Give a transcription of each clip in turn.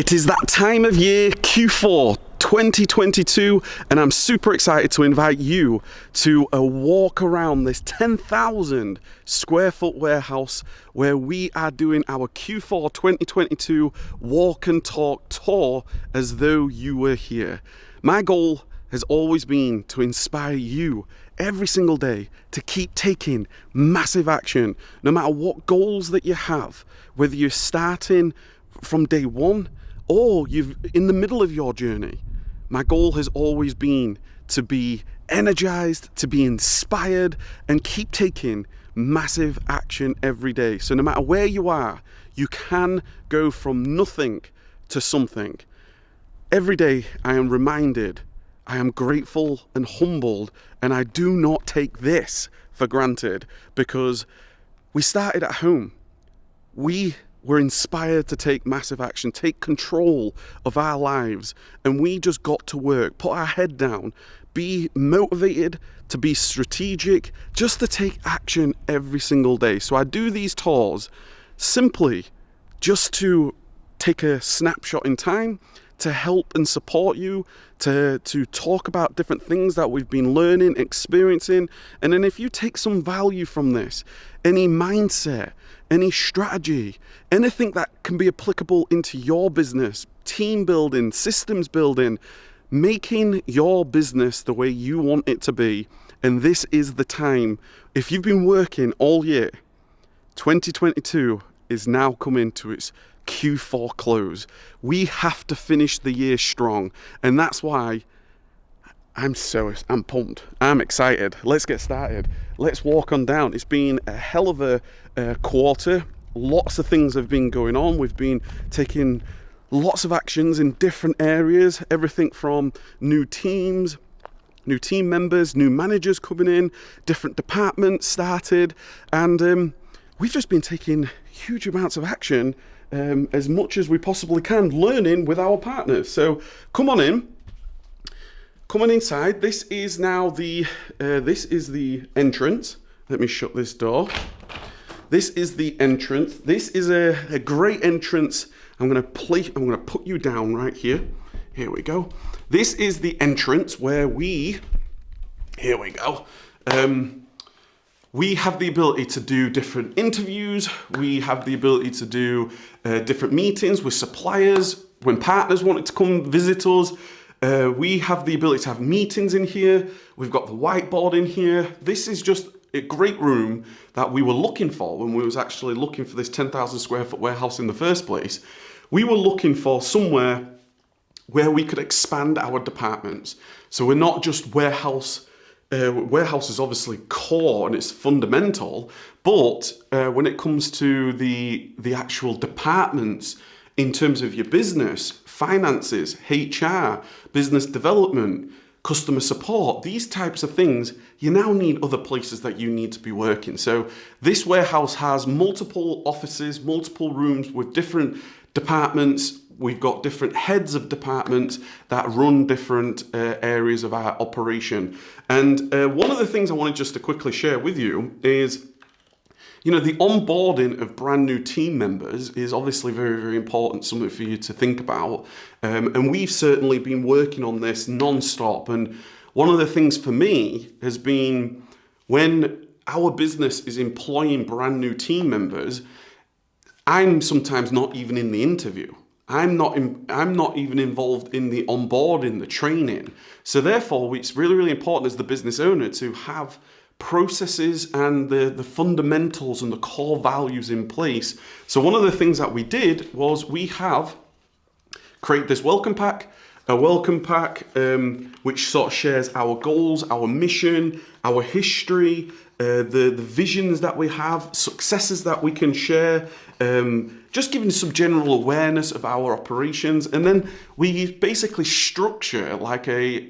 It is that time of year, Q4 2022, and I'm super excited to invite you to a walk around this 10,000 square foot warehouse where we are doing our Q4 2022 walk and talk tour as though you were here. My goal has always been to inspire you every single day to keep taking massive action, no matter what goals that you have, whether you're starting from day one or you're in the middle of your journey. My goal has always been to be energized, to be inspired, and keep taking massive action every day. So no matter where you are, you can go from nothing to something. Every day I am reminded, I am grateful and humbled, and I do not take this for granted because we started at home. We were inspired to take massive action, take control of our lives, and we just got to work, put our head down, be motivated to be strategic, just to take action every single day. So I do these tours simply just to take a snapshot in time, to help and support you, to talk about different things that we've been learning, experiencing. And then if you take some value from this, any mindset, any strategy, anything that can be applicable into your business, team building, systems building, making your business the way you want it to be. And this is the time. If you've been working all year, 2022 is now coming to its Q4 close. We have to finish the year strong, and that's why I'm pumped. I'm excited. Let's get started. Let's walk on down. It's been a hell of a quarter. Lots of things have been going on. We've been taking lots of actions in different areas, everything from new teams, new team members, new managers coming in, different departments started, and we've just been taking huge amounts of action, as much as we possibly can, learning with our partners. So come on in. Come on inside. This is now the entrance. Let me shut this door. This is the entrance. This is a great entrance. I'm gonna put you down right here. Here we go. This is the entrance where here we go. We have the ability to do different interviews. We have the ability to do different meetings with suppliers. When partners wanted to come visit us, we have the ability to have meetings in here. We've got the whiteboard in here. This is just a great room that we were looking for when we was actually looking for this 10,000 square foot warehouse in the first place. We were looking for somewhere where we could expand our departments. So we're not just warehouse is obviously core and it's fundamental, but when it comes to the actual departments in terms of your business, finances, HR, business development, customer support, these types of things, you now need other places that you need to be working. So this warehouse has multiple offices, multiple rooms with different departments. We've got different heads of departments that run different areas of our operation. And one of the things I wanted just to quickly share with you is, the onboarding of brand new team members is obviously very, very important, something for you to think about. And we've certainly been working on this non-stop. And one of the things for me has been when our business is employing brand new team members, I'm sometimes not even in the interview. I'm not even involved in the onboarding, the training. So therefore, it's really, really important as the business owner to have processes and the fundamentals and the core values in place. So one of the things that we did was we have created this welcome pack, which sort of shares our goals, our mission, our history, the visions that we have, successes that we can share, just giving some general awareness of our operations. And then we basically structure like a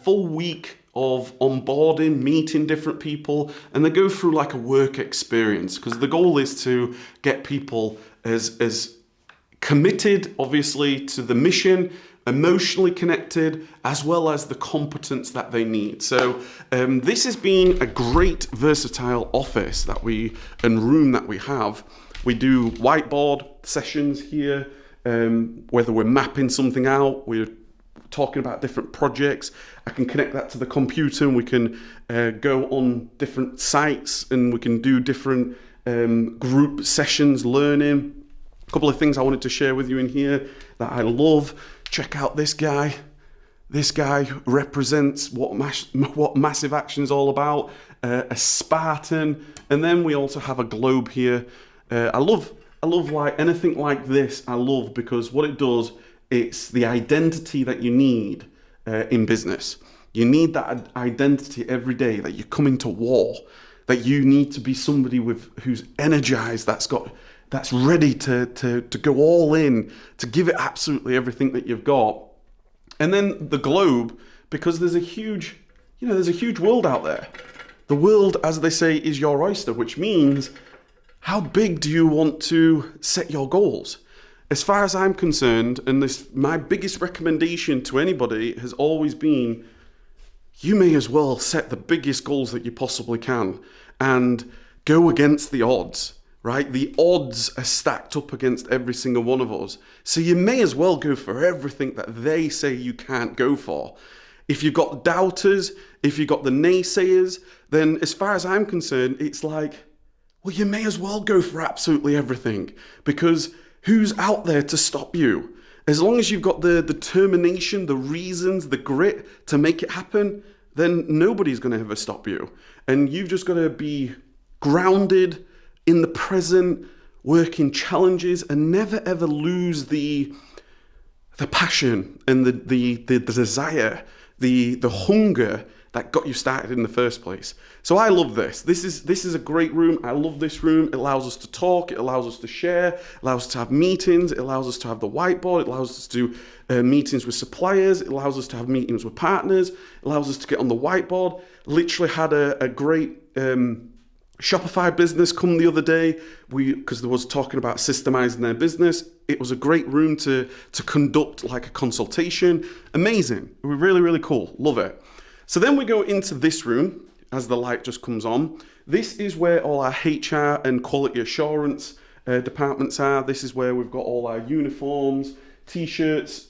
full week of onboarding, meeting different people, and they go through like a work experience, because the goal is to get people as committed, obviously, to the mission, emotionally connected, as well as the competence that they need. So this has been a great versatile office and room that we have. We do whiteboard sessions here. whether we're mapping something out, we're talking about different projects. I can connect that to the computer and we can go on different sites and we can do different group sessions, learning. A couple of things I wanted to share with you in here that I love. Check out this guy. This guy represents what Massive Action is all about, a Spartan. And then we also have a globe here. I love like anything like this. I love because what it does, it's the identity that you need in business. You need that identity every day that you're coming to war, that you need to be somebody who's energized, that's ready to go all in, to give it absolutely everything that you've got. And then the globe, because there's a huge world out there. The world, as they say, is your oyster, which means how big do you want to set your goals? As far as I'm concerned, and my biggest recommendation to anybody has always been, you may as well set the biggest goals that you possibly can and go against the odds, right? The odds are stacked up against every single one of us. So you may as well go for everything that they say you can't go for. If you've got doubters, if you've got the naysayers, then as far as I'm concerned, it's like, well, you may as well go for absolutely everything, because who's out there to stop you? As long as you've got the determination, the reasons, the grit to make it happen, then nobody's going to ever stop you. And you've just got to be grounded in the present, work in challenges, and never ever lose the passion and the desire, the hunger that got you started in the first place. So I love this. This is a great room. I love this room. It allows us to talk. It allows us to share. It allows us to have meetings. It allows us to have the whiteboard. It allows us to do meetings with suppliers. It allows us to have meetings with partners. It allows us to get on the whiteboard. Literally had a great Shopify business come the other day, because there was talking about systemizing their business. It was a great room to conduct like a consultation. Amazing. It was really, really cool. Love it. So then we go into this room as the light just comes on. This is where all our HR and quality assurance departments are. This is where we've got all our uniforms, t-shirts,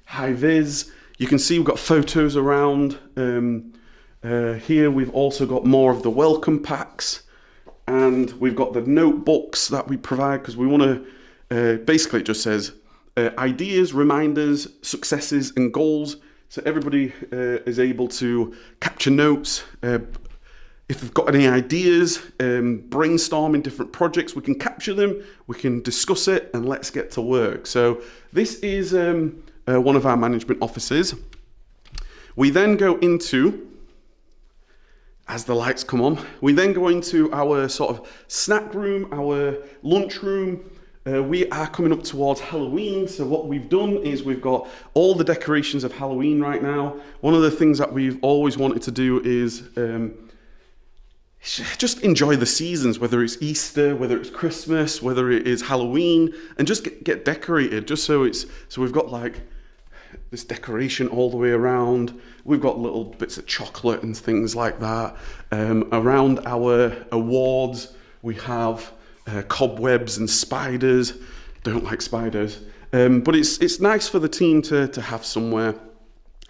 high-vis. You can see we've got photos around. Here we've also got more of the welcome packs, and we've got the notebooks that we provide because we want to, basically it just says ideas, reminders, successes and goals. So everybody is able to capture notes. If they've got any ideas, brainstorming different projects, we can capture them, we can discuss it, and let's get to work. So this is one of our management offices. We then go into, as the lights come on, we then go into our sort of snack room, our lunch room. We are coming up towards Halloween, so what we've done is we've got all the decorations of Halloween right now. One of the things that we've always wanted to do is just enjoy the seasons, whether it's Easter, whether it's Christmas, whether it is Halloween, and just get decorated, just so we've got like this decoration all the way around. We've got little bits of chocolate and things like that. Around our awards, we have cobwebs and spiders. Don't like spiders, but it's nice for the team to have somewhere.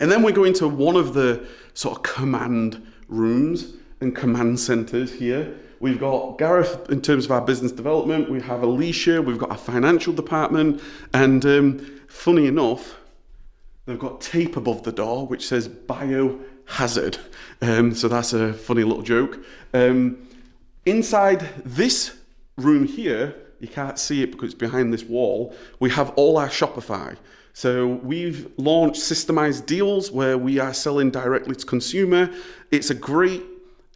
And then we go into one of the sort of command rooms and command centers here. We've got Gareth in terms of our business development. We have Alicia. We've got our financial department, and funny enough, they've got tape above the door which says biohazard. So that's a funny little joke. Inside this room here, you can't see it because it's behind this wall, we have all our Shopify. So we've launched systemized deals where we are selling directly to consumer. It's a great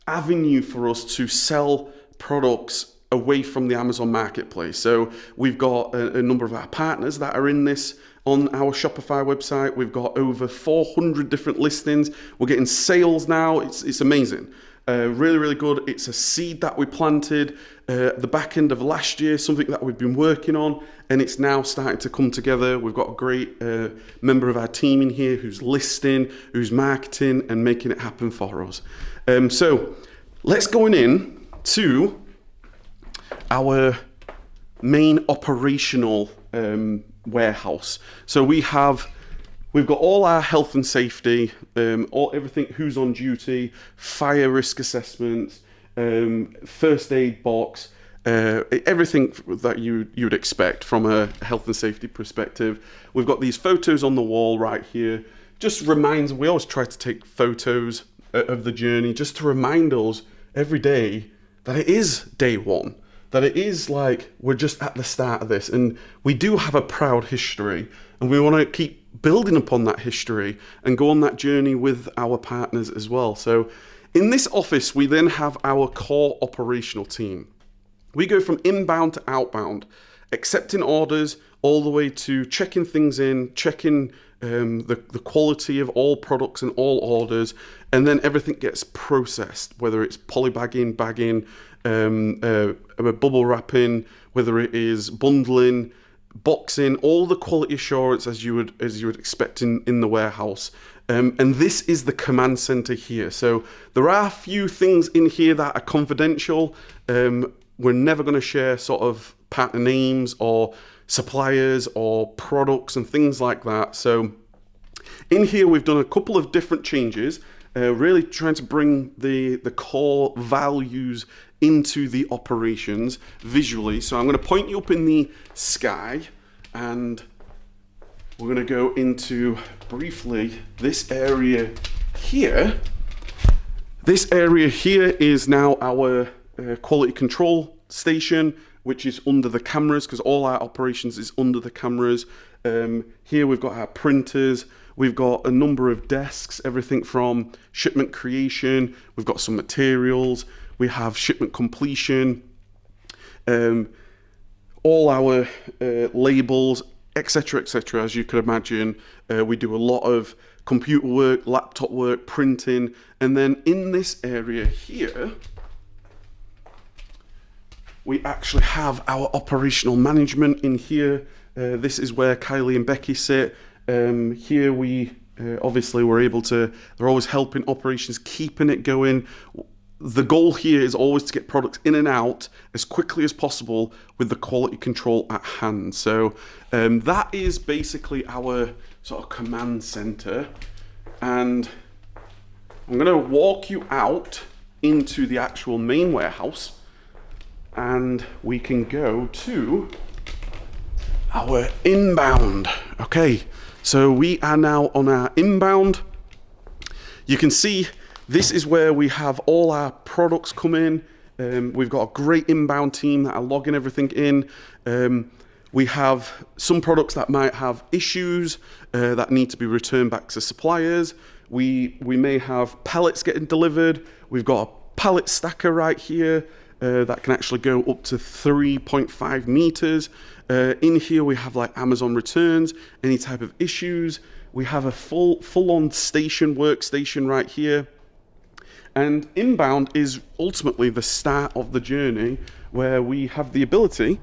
avenue for us to sell products away from the Amazon marketplace. So we've got a number of our partners that are in this on our Shopify website. We've got over 400 different listings. We're getting sales now. It's amazing. Really, really good. It's a seed that we planted at the back end of last year, something that we've been working on, and it's now starting to come together. We've got a great member of our team in here who's listing, who's marketing, and making it happen for us. So let's go in to our main operational warehouse. So we've got all our health and safety, everything, who's on duty, fire risk assessments, first aid box, everything that you would expect from a health and safety perspective. We've got these photos on the wall right here. Just reminds, we always try to take photos of the journey just to remind us every day that it is day one, that it is like we're just at the start of this, and we do have a proud history, and we want to keep building upon that history and go on that journey with our partners as well. So in this office, we then have our core operational team. We go from inbound to outbound, accepting orders all the way to checking things in, checking the quality of all products and all orders, and then everything gets processed, whether it's polybagging, bagging, bubble wrapping, whether it is bundling, boxing, all the quality assurance as you would expect in the warehouse. And this is the command center here. So there are a few things in here that are confidential. We're never going to share sort of partner names or suppliers or products and things like that. So in here, we've done a couple of different changes, really trying to bring the core values into the operations visually. So I'm going to point you up in the sky, and we're going to go into briefly this area here. This area here is now our quality control station, which is under the cameras, because all our operations is under the cameras. Here we've got our printers, we've got a number of desks, everything from shipment creation, we've got some materials, we have shipment completion, all our labels, etc., etc. As you could imagine, we do a lot of computer work, laptop work, printing, and then in this area here, we actually have our operational management in here. This is where Kylie and Becky sit. Here we obviously we're able to, they're always helping operations, keeping it going. The goal here is always to get products in and out as quickly as possible with the quality control at hand. So that is basically our sort of command center. And I'm going to walk you out into the actual main warehouse, and we can go to our inbound. Okay, so we are now on our inbound. You can see this is where we have all our products come in. We've got a great inbound team that are logging everything in. We have some products that might have issues that need to be returned back to suppliers. We may have pallets getting delivered. We've got a pallet stacker right here that can actually go up to 3.5 meters. In here we have like Amazon returns, any type of issues. We have a full-on workstation right here. And inbound is ultimately the start of the journey, where we have the ability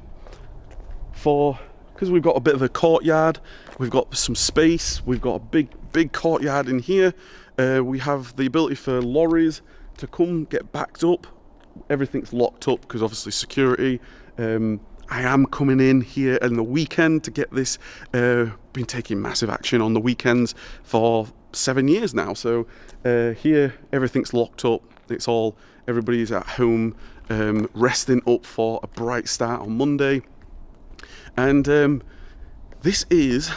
because we've got a bit of a courtyard, we've got some space, we've got a big courtyard in here. We have the ability for lorries to come get backed up. Everything's locked up because obviously security. I am coming in here on the weekend to get this. Been taking massive action on the weekends for 7 years now. So here everything's locked up. Everybody's at home, resting up for a bright start on Monday. And this is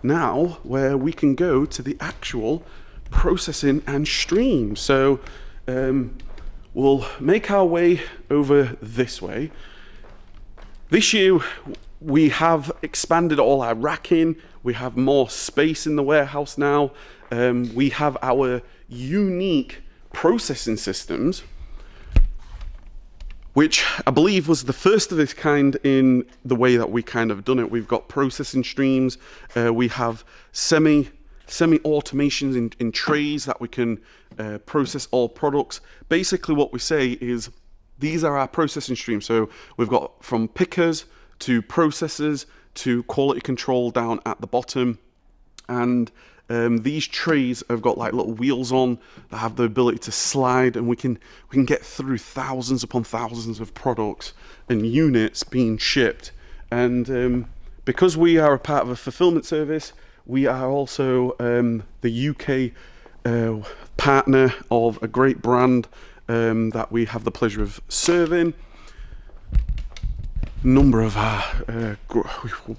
now where we can go to the actual processing and stream. So we'll make our way over this way. This year we have expanded all our racking. We have more space in the warehouse now. We have our unique processing systems, which I believe was the first of its kind in the way that we kind of done it. We've got processing streams. We have semi-automations in trays that we can process all products. Basically what we say is these are our processing streams. So we've got from pickers to processors to quality control down at the bottom. And these trays have got like little wheels on that have the ability to slide, and we can get through thousands upon thousands of products and units being shipped. And because we are a part of a fulfillment service, we are also the UK partner of a great brand that we have the pleasure of serving. We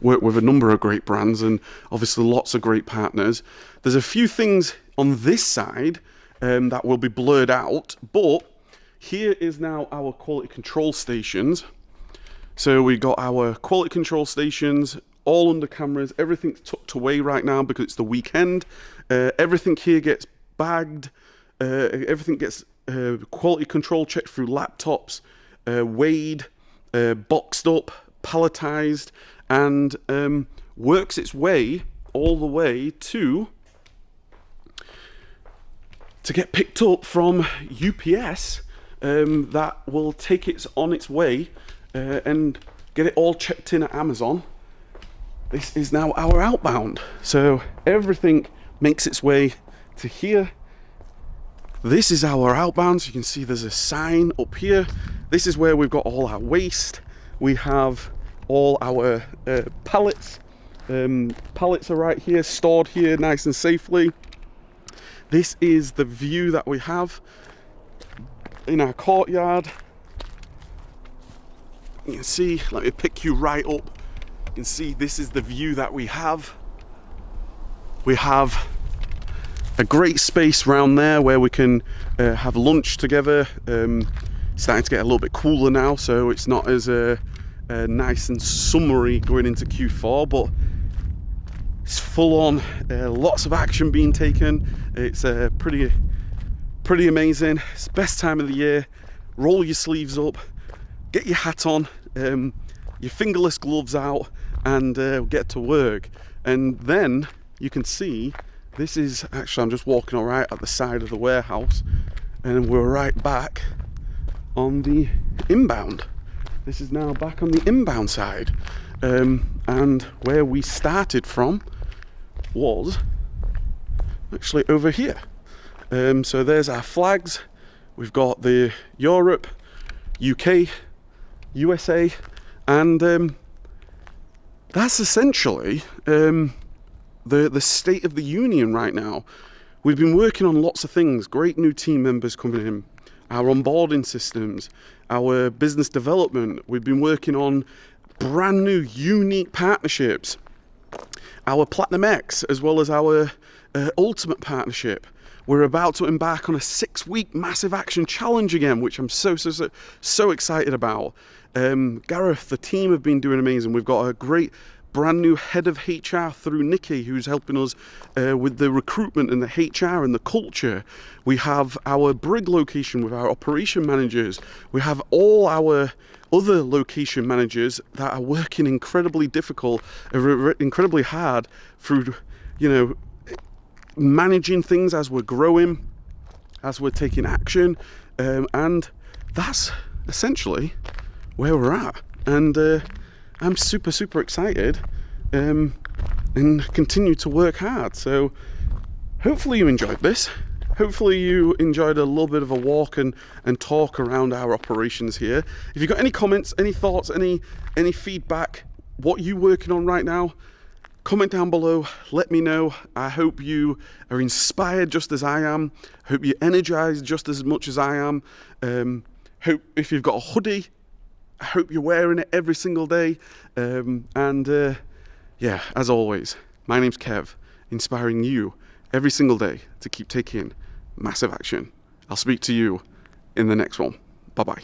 work with a number of great brands and obviously lots of great partners. There's a few things on this side that will be blurred out, but here is now our quality control stations. So we got our quality control stations all under cameras. Everything's tucked away right now because it's the weekend. Everything here gets bagged. Everything gets quality control checked through laptops, weighed, boxed up, palletized, and works its way all the way to get picked up from UPS. That will take it on its way and get it all checked in at Amazon. This is now our outbound. So everything makes its way to here. This is our outbound. So you can see there's a sign up here. This is where we've got all our waste. We have all our pallets. Pallets are right here, stored here nice and safely. This is the view that we have in our courtyard. You can see, let me pick you right up. You can see this is the view that we have. We have a great space around there where we can have lunch together. Starting to get a little bit cooler now, so it's not as nice and summery going into Q4, but it's full on, lots of action being taken. It's pretty amazing. It's the best time of the year. Roll your sleeves up, get your hat on, your fingerless gloves out, and get to work. And then you can see this is actually, I'm just walking all right at the side of the warehouse, and we're right back on the inbound. This is now back on the inbound side, and where we started from was actually over here. So there's our flags. We've got the Europe, UK, USA, and that's essentially the state of the union right now. We've been working on lots of things, great new team members coming in, our onboarding systems, our business development. We've been working on brand new unique partnerships, our Platinum X as well as our Ultimate partnership. We're about to embark on a 6-week massive action challenge again, which I'm so excited about. Gareth, the team have been doing amazing. We've got a great brand new head of HR through Nikki, who's helping us with the recruitment and the HR and the culture. We have our Brig location with our operation managers. We have all our other location managers that are working incredibly incredibly hard through, managing things as we're growing, as we're taking action, and that's essentially where we're at. And I'm super excited and continue to work hard. So hopefully you enjoyed this. Hopefully you enjoyed a little bit of a walk and talk around our operations here. If you've got any comments, any thoughts, any feedback, what you're working on right now, comment down below, let me know. I hope you are inspired just as I am. Hope you're energized just as much as I am. Hope if you've got a hoodie, I hope you're wearing it every single day. Yeah, as always, my name's Kev, inspiring you every single day to keep taking massive action. I'll speak to you in the next one. Bye-bye.